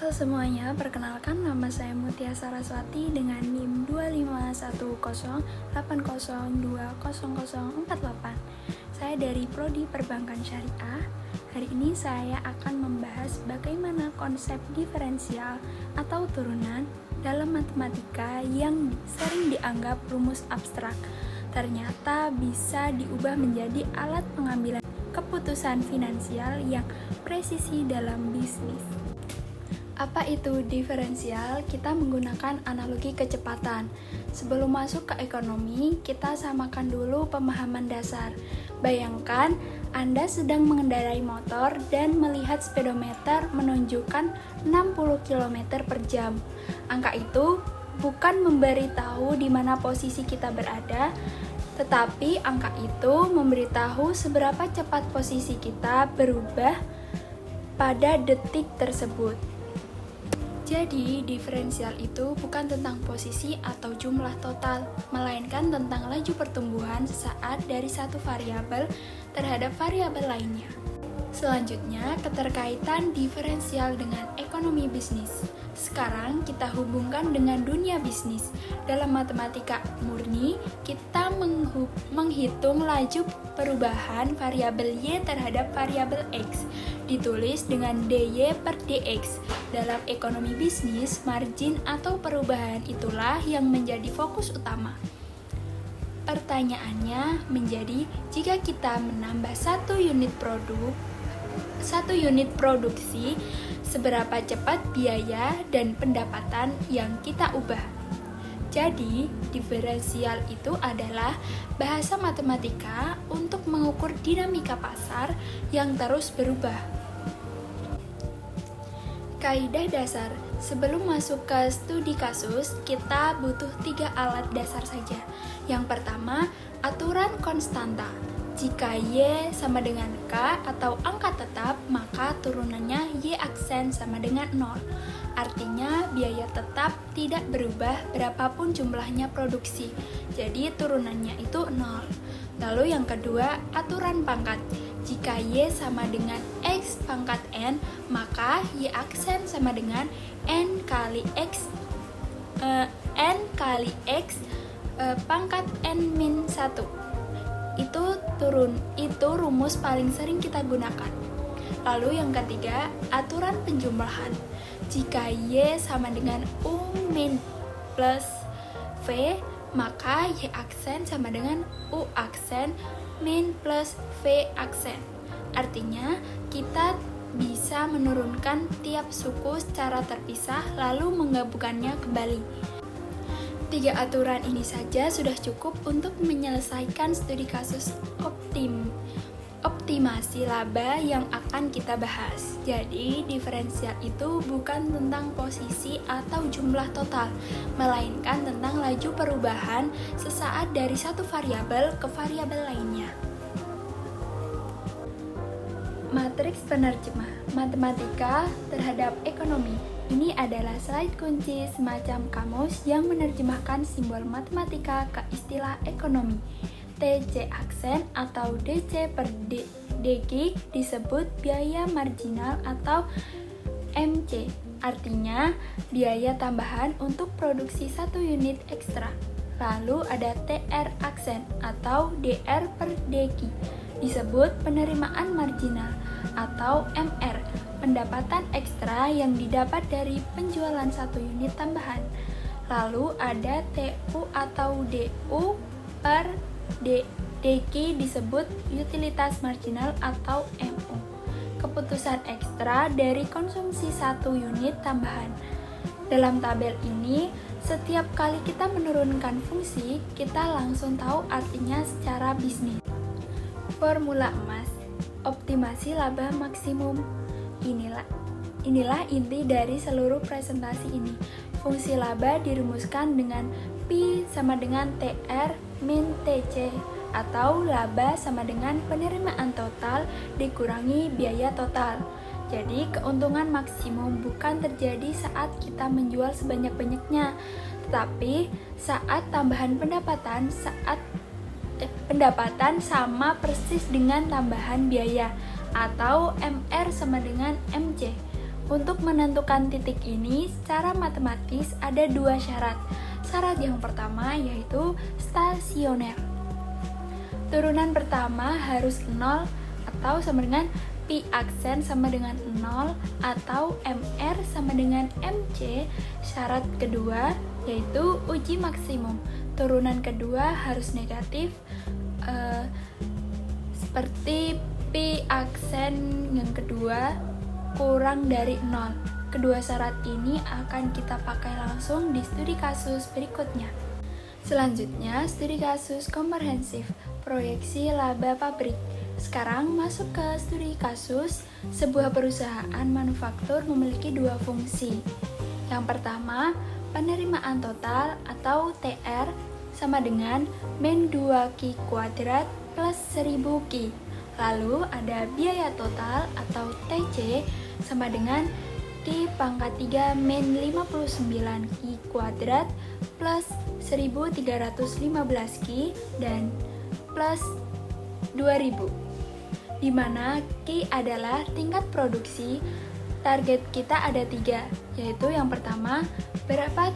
Halo semuanya, perkenalkan nama saya Mutia Saraswati dengan NIM 25108020048. Saya dari Prodi Perbankan Syariah. Hari ini saya akan membahas bagaimana konsep diferensial atau turunan dalam matematika yang sering dianggap rumus abstrak ternyata bisa diubah menjadi alat pengambilan keputusan finansial yang presisi dalam bisnis. Apa itu diferensial? Kita menggunakan analogi kecepatan. Sebelum masuk ke ekonomi, kita samakan dulu pemahaman dasar. Bayangkan Anda sedang mengendarai motor dan melihat speedometer menunjukkan 60 km per jam. Angka itu bukan memberitahu di mana posisi kita berada, tetapi angka itu memberitahu seberapa cepat posisi kita berubah pada detik tersebut. Jadi, diferensial itu bukan tentang posisi atau jumlah total, melainkan tentang laju pertumbuhan sesaat dari satu variabel terhadap variabel lainnya. Selanjutnya, keterkaitan diferensial dengan ekonomi bisnis. Sekarang kita hubungkan dengan dunia bisnis. Dalam matematika murni, kita menghitung laju perubahan variabel Y terhadap variabel X, ditulis dengan dy per dx. Dalam ekonomi bisnis, margin atau perubahan itulah yang menjadi fokus utama. Pertanyaannya menjadi, jika kita menambah satu unit produksi, seberapa cepat biaya dan pendapatan yang kita ubah? Jadi, diferensial itu adalah bahasa matematika untuk mengukur dinamika pasar yang terus berubah. Kaidah dasar. Sebelum masuk ke studi kasus, kita butuh 3 alat dasar saja. Yang pertama, aturan konstanta. Jika Y sama dengan K atau angka tetap, maka turunannya Y aksen sama dengan 0. Artinya, biaya tetap tidak berubah berapapun jumlahnya produksi. Jadi, turunannya itu 0. Lalu yang kedua, aturan pangkat. Jika Y sama dengan X pangkat N, maka Y aksen sama dengan N kali X pangkat N min 1. Itu rumus paling sering kita gunakan. Lalu yang ketiga, aturan penjumlahan. Jika Y sama dengan U min plus V, maka Y aksen sama dengan U aksen min plus V aksen. Artinya, kita bisa menurunkan tiap suku secara terpisah lalu menggabungkannya kembali. 3 aturan ini saja sudah cukup untuk menyelesaikan studi kasus optimasi laba yang akan kita bahas. Jadi, diferensial itu bukan tentang posisi atau jumlah total, melainkan tentang laju perubahan sesaat dari satu variabel ke variabel lainnya. Matriks penerjemah matematika terhadap ekonomi. Ini adalah slide kunci semacam kamus yang menerjemahkan simbol matematika ke istilah ekonomi. TC aksen atau DC per dg disebut biaya marginal atau MC. Artinya, biaya tambahan untuk produksi satu unit ekstra. Lalu ada TR aksen atau DR per dg disebut penerimaan marginal atau MR, pendapatan ekstra yang didapat dari penjualan satu unit tambahan. Lalu ada TU atau DU per DG disebut utilitas marginal atau MU, keputusan ekstra dari konsumsi satu unit tambahan. Dalam tabel ini, setiap kali kita menurunkan fungsi, kita langsung tahu artinya secara bisnis. Formula emas, optimasi laba maksimum. Inilah inti dari seluruh presentasi ini. Fungsi laba dirumuskan dengan Pi sama dengan TR min TC, atau laba sama dengan penerimaan total dikurangi biaya total. Jadi, keuntungan maksimum bukan terjadi saat kita menjual sebanyak-banyaknya, tetapi saat tambahan pendapatan sama persis dengan tambahan biaya, atau MR sama dengan MC. Untuk menentukan titik ini secara matematis ada dua syarat. Syarat yang pertama yaitu stasioner. Turunan pertama harus 0 atau sama dengan Pi aksen sama dengan 0 atau MR sama dengan MC. Syarat kedua yaitu uji maksimum. Turunan kedua harus negatif seperti Pi aksen yang kedua kurang dari 0. Kedua syarat ini akan kita pakai langsung di studi kasus berikutnya. Selanjutnya, studi kasus komprehensif, proyeksi laba pabrik. Sekarang masuk ke studi kasus, sebuah perusahaan manufaktur memiliki dua fungsi. Yang pertama, penerimaan total atau TR sama dengan min 2Q kuadrat plus 1000 Q. Lalu ada biaya total atau TC sama dengan Q pangkat 3 min 59 Q kuadrat plus 1315 Q dan plus 2000, di mana Q adalah tingkat produksi. Target kita ada 3, yaitu yang pertama, berapa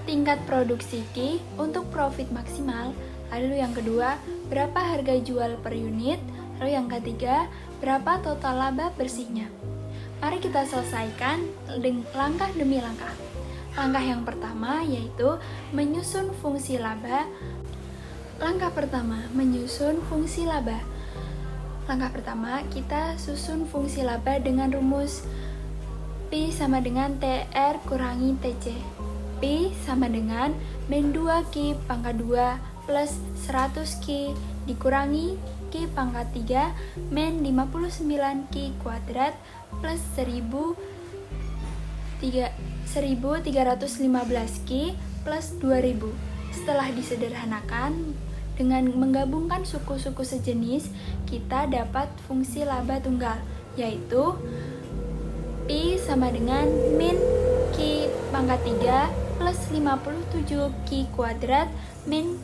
tingkat produksi Q untuk profit maksimal, lalu yang kedua, berapa harga jual per unit, lalu yang ketiga, berapa total laba bersihnya. Mari kita selesaikan langkah demi langkah. Langkah yang pertama yaitu menyusun fungsi laba. Langkah pertama, menyusun fungsi laba. Langkah pertama, kita susun fungsi laba dengan rumus Pi sama dengan TR kurangi TC. Pi sama dengan min 2Q pangkat 2 plus 100 Q dikurangi Q pangkat 3 min 59 Q kuadrat plus 1315 Q plus 2000. Setelah disederhanakan dengan menggabungkan suku-suku sejenis, kita dapat fungsi laba tunggal, yaitu Pi sama dengan min Q pangkat 3 plus 57 Q kuadrat min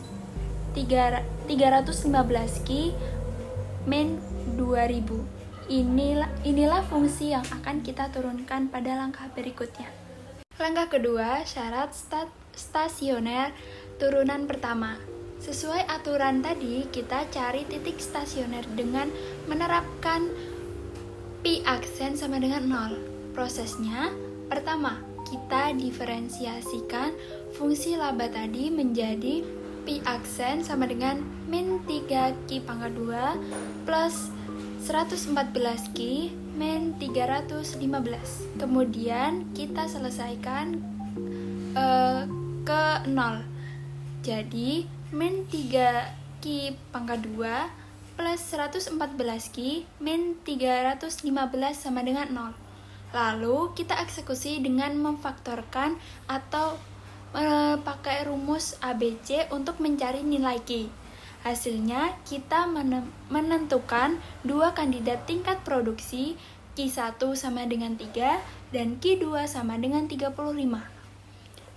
315 Q min 2000. Inilah fungsi yang akan kita turunkan pada langkah berikutnya. Langkah kedua, syarat stasioner turunan pertama. Sesuai aturan tadi, kita cari titik stasioner dengan menerapkan Pi aksen sama dengan 0. Prosesnya, pertama, kita diferensiasikan fungsi laba tadi menjadi Pi aksen sama dengan min 3Q pangkat 2 plus 114 Q min 315. Kemudian kita selesaikan ke 0. Jadi min 3Q pangkat 2 plus 114 Q min 315 sama dengan 0. Lalu kita eksekusi dengan memfaktorkan atau pakai rumus ABC untuk mencari nilai Q. Hasilnya kita menentukan dua kandidat tingkat produksi, Q1 sama dengan 3 dan Q2 sama dengan 35.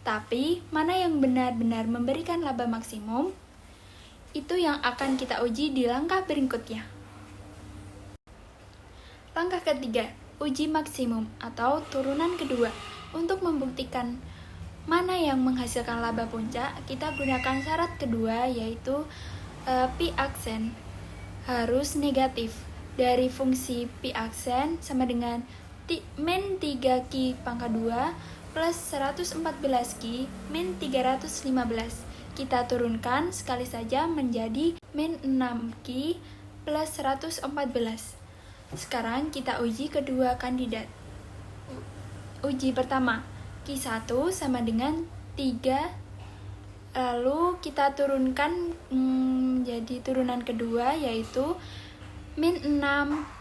Tapi mana yang benar-benar memberikan laba maksimum? Itu yang akan kita uji di langkah berikutnya. Langkah ketiga, uji maksimum atau turunan kedua. Untuk membuktikan mana yang menghasilkan laba puncak, kita gunakan syarat kedua yaitu Pi aksen harus negatif. Dari fungsi Pi aksen sama dengan min 3Q pangkat 2 plus 114 Q min 315. Kita turunkan sekali saja menjadi min 6Q plus 114. Sekarang kita uji kedua kandidat. Uji pertama, Q1 sama dengan 3. Lalu kita turunkan jadi turunan kedua yaitu min 6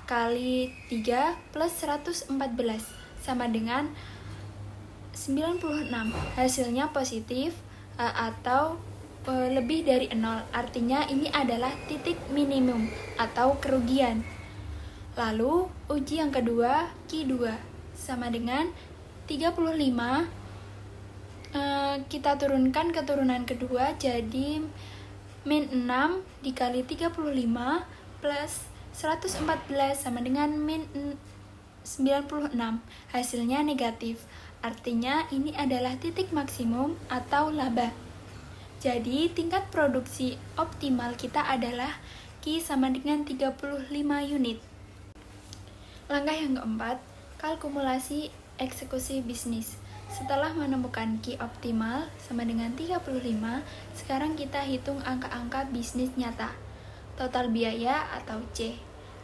kali 3 plus 114 sama dengan 96. Hasilnya positif atau lebih dari 0. Artinya ini adalah titik minimum atau kerugian. Lalu uji yang kedua, Q2 sama dengan 35. Kita turunkan ke turunan kedua jadi min 6 dikali 35 plus 114 sama dengan min 96, hasilnya negatif. Artinya ini adalah titik maksimum atau laba. Jadi tingkat produksi optimal kita adalah Q sama dengan 35 unit. Langkah yang keempat, kalkulasi eksekusi bisnis. Setelah menemukan Q optimal sama dengan 35, sekarang kita hitung angka-angka bisnis nyata. Total biaya atau C.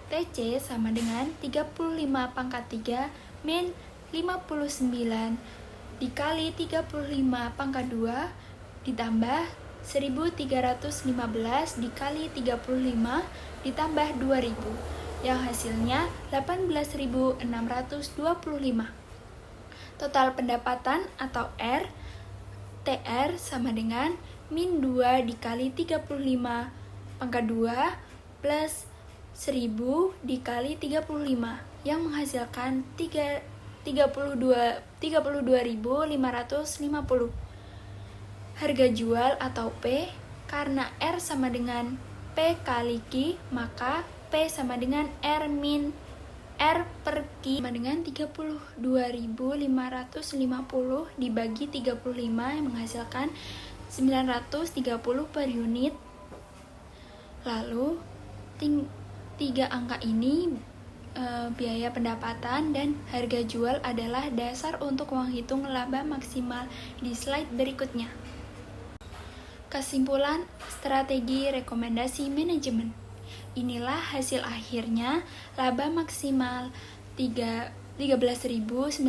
TC sama dengan 35 pangkat 3 min 59 dikali 35 pangkat 2 ditambah 1315 dikali 35 ditambah 2000 yang hasilnya 18.625. Total pendapatan atau R TR sama dengan min 2 dikali 35 pangkat 2 plus 1000 dikali 35 yang menghasilkan 32.550. Harga jual atau P, karena R sama dengan P kali Q, maka P sama dengan R min R per Q sama dengan 32.550 dibagi 35 yang menghasilkan 930 per unit. Lalu tiga angka ini biaya pendapatan dan harga jual adalah dasar untuk menghitung laba maksimal di slide berikutnya. Kesimpulan strategi rekomendasi manajemen. Inilah hasil akhirnya laba maksimal 13.925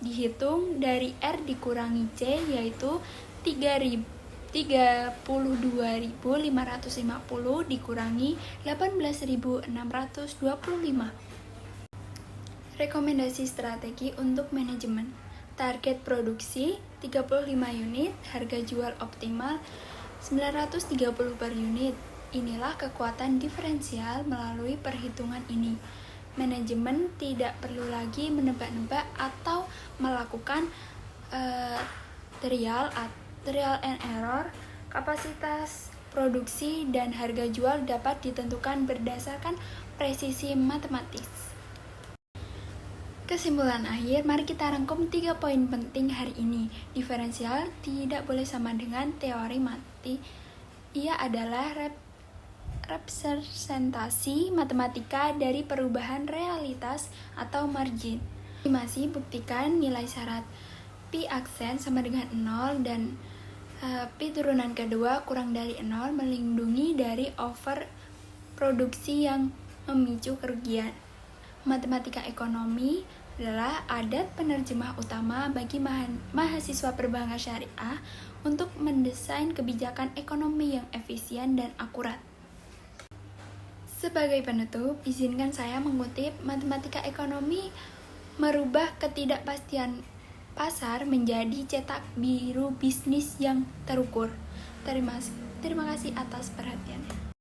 dihitung dari R dikurangi C yaitu 32.550 dikurangi 18.625. Rekomendasi strategi untuk manajemen. Target produksi 35 unit, harga jual optimal 930 per unit. Inilah kekuatan diferensial melalui perhitungan ini. Manajemen tidak perlu lagi menebak-nebak atau melakukan trial and error. Kapasitas produksi dan harga jual dapat ditentukan berdasarkan presisi matematis. Kesimpulan akhir, mari kita rangkum 3 poin penting hari ini. Diferensial tidak boleh sama dengan teori mati. Ia adalah representasi matematika dari perubahan realitas atau margin. Masih buktikan nilai syarat Pi aksen sama dengan 0 dan Pi turunan kedua kurang dari 0 melindungi dari overproduksi yang memicu kerugian. Matematika ekonomi adalah adat penerjemah utama bagi mahasiswa perbankan syariah untuk mendesain kebijakan ekonomi yang efisien dan akurat. Sebagai penutup, izinkan saya mengutip matematika ekonomi merubah ketidakpastian pasar menjadi cetak biru bisnis yang terukur. Terima kasih atas perhatiannya.